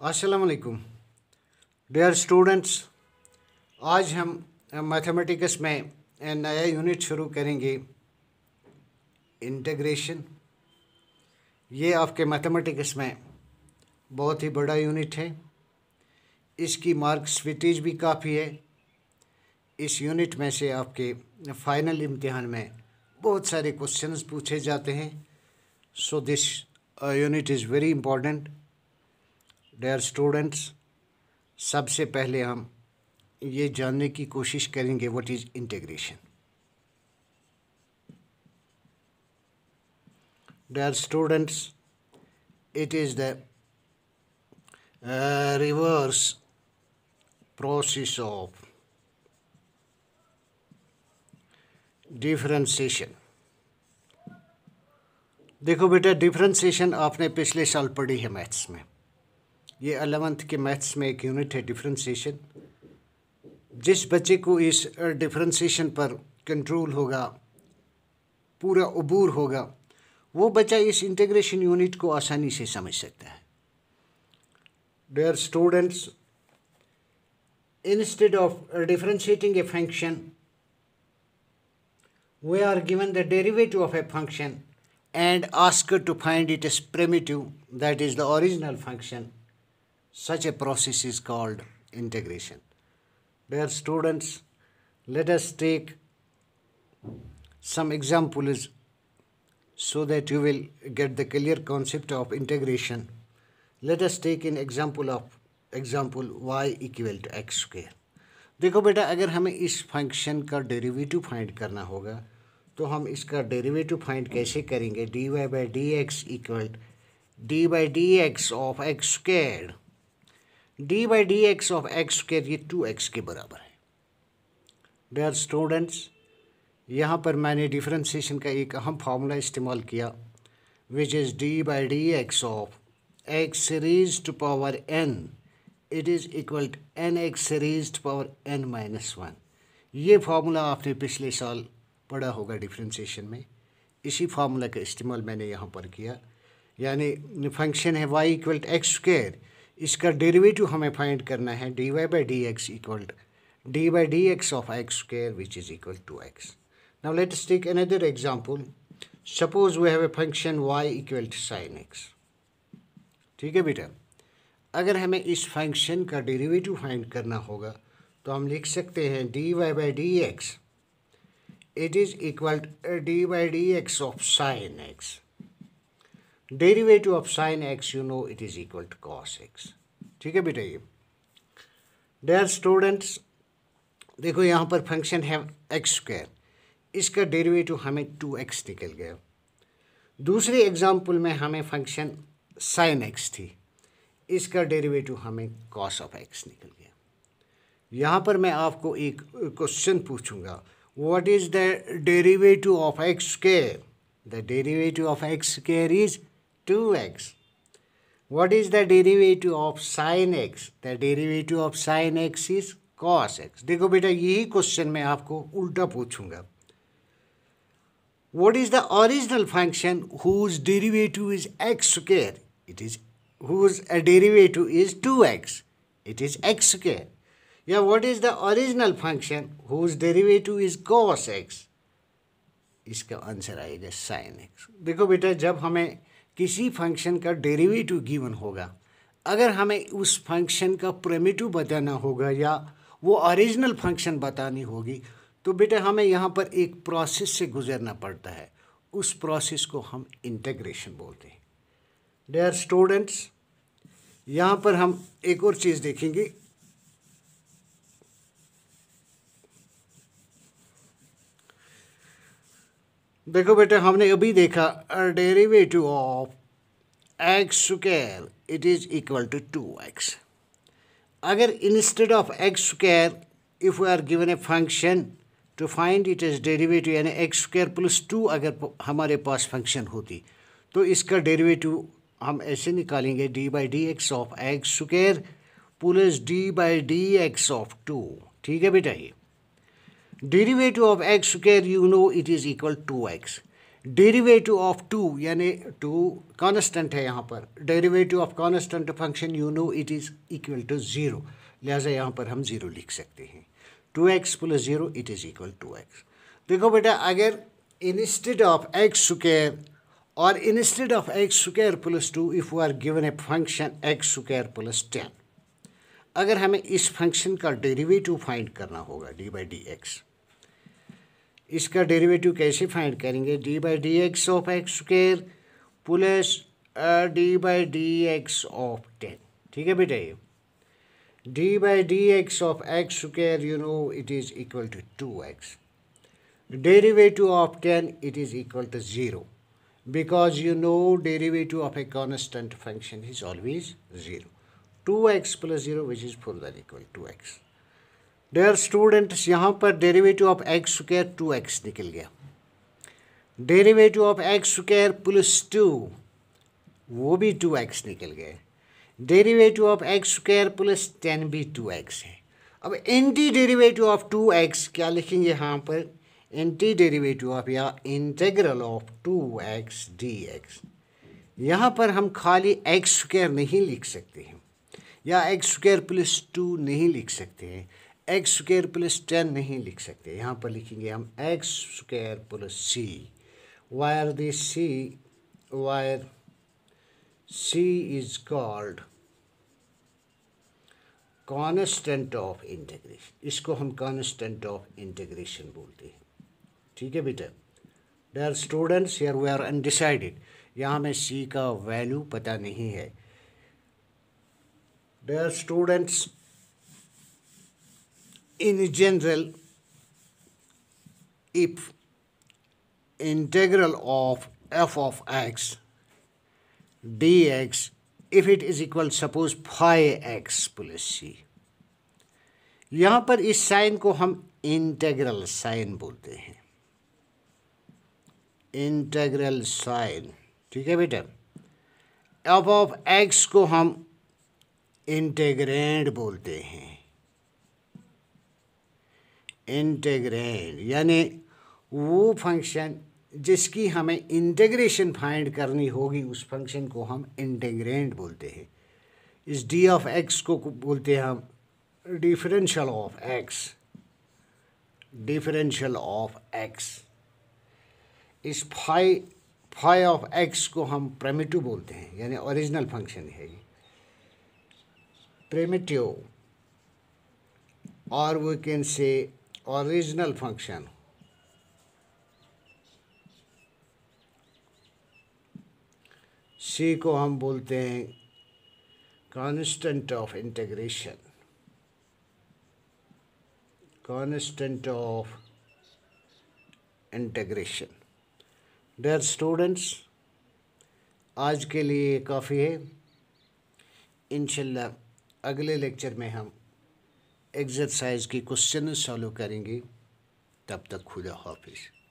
अस्सलाम वालेकुम dear students. आज हम मैथमेटिक्स में नया यूनिट शुरू करेंगे, इंटीग्रेशन। ये आपके मैथमेटिक्स में बहुत ही बड़ा यूनिट है। इसकी मार्क्स वेटेज भी काफ़ी है। इस यूनिट में से आपके फाइनल इम्तिहान में बहुत सारे क्वेश्चंस पूछे जाते हैं। So this unit is very important dear students. सबसे पहले हम ये जानने की कोशिश करेंगे what is integration. Dear students, it is the reverse process of differentiation। देखो बेटा, डिफरेंशिएशन आपने पिछले साल पढ़ी है मैथ्स में। ये 11th के मैथ्स में एक यूनिट है डिफरेंशिएशन। जिस बच्चे को इस डिफरेंशिएशन पर कंट्रोल होगा, पूरा अबूर होगा, वो बच्चा इस इंटीग्रेशन यूनिट को आसानी से समझ सकता है। Dear students, instead of differentiating a function, we are given the derivative of a function and asked to find its primitive, that is the original function. Such a process is called integration. Dear students, let us take some examples so that you will get the clear concept of integration. Let us take an example y equal to x square। देखो बेटा, अगर हमें इस function का derivative find करना होगा तो हम इसका डेरिवेटिव फाइंड कैसे करेंगे? dy by d x equal D by d x of x square. D by d x of x square ये 2x के बराबर है। डियर स्टूडेंट्स, यहाँ पर मैंने डिफरेंशिएशन का एक अहम फार्मूला इस्तेमाल किया, which is d by d x of x raised to power n, it is equal to n x raised to power n minus 1। ये फार्मूला आपने पिछले साल पढ़ा होगा डिफरेंशिएशन में। इसी फार्मूला का इस्तेमाल मैंने यहाँ पर किया। यानी फंक्शन है y equal to x square, इसका डेरिवेटिव हमें फाइंड करना है dy by d x equal to d by d x of x square which is equal to x। Now let us take another example. Suppose we have a function y equal to sine x। ठीक है बेटा, अगर हमें इस function का derivative find करना होगा तो हम लिख सकते हैं dy by d x, it is equal to d by d x of sine x। Derivative of sine x you know it is equal to cos x। ठीक है बेटा। ये डियर स्टूडेंट्स, देखो यहाँ पर फंक्शन है एक्स स्क्वायर, इसका derivative हमें 2x निकल गया। दूसरे एग्जाम्पल में हमें फंक्शन साइन x थी, इसका डेरिवेटिव हमें कॉस ऑफ x निकल गया। यहाँ पर मैं आपको एक क्वेश्चन पूछूंगा, what is the derivative of x square? The derivative of x square is 2x। What is the derivative of sin x? The derivative of sin x is cos x। देखो बेटा, यही क्वेश्चन मैं आपको उल्टा पूछूंगा। What is the original function whose derivative is x square? It is whose derivative is 2x. It is x square। या what is the original function whose derivative is cos x? इसका answer आएगा sin x। देखो बेटा, जब हमें किसी function का derivative given होगा, अगर हमें उस फंक्शन का प्रिमिटिव बताना होगा या वो ओरिजिनल फंक्शन बतानी होगी, तो बेटा हमें यहाँ पर एक प्रोसेस से गुजरना पड़ता है। उस प्रोसेस को हम इंटीग्रेशन बोलते हैं। डियर स्टूडेंट्स, यहाँ पर हम एक और चीज़ देखेंगे। देखो बेटा, हमने अभी देखा derivative of x square it is equal to 2x। अगर instead of x square if we are given a function to find it is derivative, यानी एक्स स्क्वायर प्लस 2 अगर हमारे पास फंक्शन होती तो इसका डेरिवेटिव हम ऐसे निकालेंगे d by d x of x square plus d by d x of 2। ठीक है बेटा। ये derivative of x square you know it is equal 2x। Derivative of two, यानी टू कांस्टेंट है यहाँ पर, derivative of constant function you know it is equal to zero, लिहाजा यहाँ पर हम ज़ीरो लिख सकते हैं। 2x plus zero it is equal 2x। देखो बेटा, अगर इंस्टेड ऑफ एक्स स्क्वायर और instead of x square plus 2 if we are given a function x square plus 10, अगर हमें इस फंक्शन का डेरिवेटिव फाइंड करना होगा डी बाई डी एक्स, इसका डेरिवेटिव कैसे फाइंड करेंगे? D by d x of x square plus d by d x of 10। ठीक है बेटा, ये d by d x of x square you know it is equal to 2x, derivative of 10 it is equal to 0, because you know derivative of a constant function is always 0. 2x plus 0 which is further equal to x. Dear students, यहाँ पर derivative of x square 2x निकल गया, derivative of x square plus 2 वो भी 2x निकल गए, derivative of x square plus 10 भी 2x है। अब एंटी डेरिवेटिव ऑफ 2x क्या लिखेंगे यहाँ पर? एंटी डेरिवेटिव ऑफ या इंटेग्रल ऑफ 2x dx। यहाँ पर हम खाली एक्स स्क्वायर नहीं लिख सकते हैं या एक्स स्क्वायर प्लस 2 नहीं लिख सकते हैं, एक्स स्क्वायर प्लस 10 नहीं लिख सकते। यहाँ पर लिखेंगे हम x square plus c, where this c, where c is called constant of integration, इसको हम कांस्टेंट ऑफ इंटीग्रेशन बोलते हैं। ठीक है बेटा। Dear students, here we are undecided, यहाँ में सी का वैल्यू पता नहीं है। Dear students, in general if integral of f of x d x if it is equal suppose 5x plus C, यहाँ पर इस साइन को हम इंटीग्रल साइन बोलते हैं, इंटीग्रल साइन। ठीक है बेटा। एफ ऑफ एक्स को हम इंटीग्रैंड बोलते हैं, इंटीग्रैंड यानी वो फंक्शन जिसकी हमें इंटीग्रेशन फाइंड करनी होगी, उस फंक्शन को हम इंटीग्रैंड बोलते हैं। इस डी ऑफ एक्स को बोलते हैं हम differential of x, differential of x. इस फाई ऑफ एक्स को हम प्रिमिटिव बोलते हैं, यानी ओरिजिनल फंक्शन है ये प्रिमिटिव, और we can say original function. C को हम बोलते हैं constant of integration, constant of integration. Dear students, आज के लिए काफ़ी है। इंशाल्लाह अगले लेक्चर में हम एक्सरसाइज की क्वेश्चन सॉल्व करेंगे। तब तक खुदा हाफिज़।